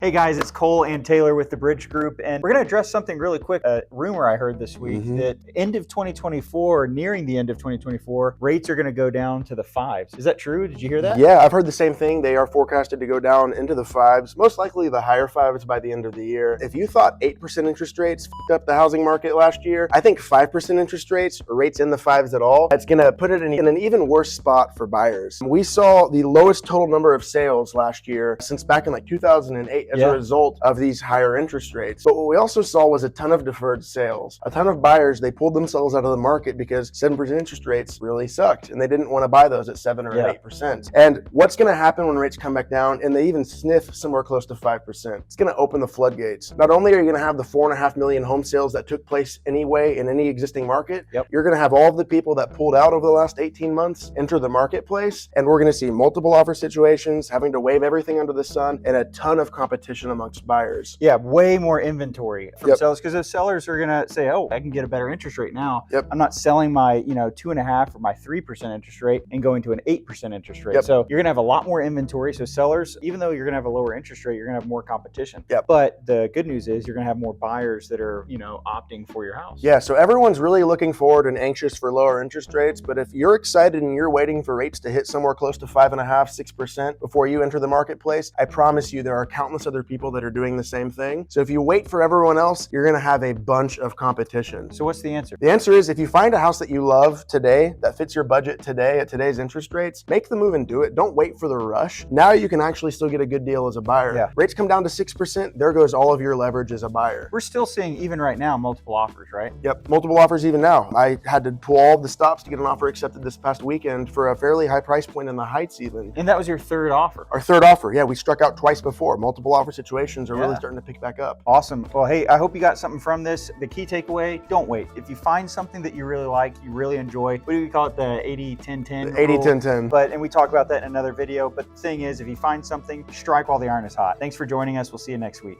Hey guys, it's Cole and Taylor with the Bridge Group, and we're going to address something really quick. A rumor I heard this week that end of 2024, nearing the end of 2024, rates are going to go down to the fives. Is that true? Did you hear that? Yeah, I've heard the same thing. They are forecasted to go down into the fives, most likely the higher fives by the end of the year. If you thought 8% interest rates f***ed up the housing market last year, I think 5% interest rates, or rates in the fives at all, that's going to put it in an even worse spot for buyers. We saw the lowest total number of sales last year since back in like 2008 as a result of these higher interest rates. But what we also saw was a ton of deferred sales. A ton of buyers, they pulled themselves out of the market because 7% interest rates really sucked and they didn't want to buy those at 7 or 8%. And what's going to happen when rates come back down and they even sniff somewhere close to 5%? It's going to open the floodgates. Not only are you going to have the 4.5 million home sales that took place anyway in any existing market, you're going to have all of the people that pulled out over the last 18 months enter the marketplace, and we're going to see multiple offer situations, having to waive everything under the sun, and a ton of competition amongst buyers. Yeah, way more inventory from sellers, because those sellers are going to say, oh, I can get a better interest rate now. I'm not selling my 2.5 or my 3% interest rate and going to an 8% interest rate. So you're going to have a lot more inventory. So sellers, even though you're going to have a lower interest rate, you're going to have more competition. But the good news is you're going to have more buyers that are, opting for your house. Yeah, so everyone's really looking forward and anxious for lower interest rates. But if you're excited and you're waiting for rates to hit somewhere close to 5.5, 6% before you enter the marketplace, I promise you there are countless other people that are doing the same thing. So if you wait for everyone else, you're going to have a bunch of competition. So what's the answer? The answer is, if you find a house that you love today, that fits your budget today at today's interest rates, make the move and do it. Don't wait for the rush. Now you can actually still get a good deal as a buyer. Rates come down to 6%, there goes all of your leverage as a buyer. We're still seeing, even right now, multiple offers, right? Multiple offers even now. I had to pull all the stops to get an offer accepted this past weekend for a fairly high price point in the Heights even. And that was your third offer? Our third offer, we struck out twice before. Multiple offer situations are really starting to pick back up. Awesome. Well, hey, I hope you got something from this. The key takeaway, don't wait. If you find something that you really like, you really enjoy, what do we call it? The 80-10-10? 80-10-10. And we talk about that in another video. But the thing is, if you find something, strike while the iron is hot. Thanks for joining us. We'll see you next week.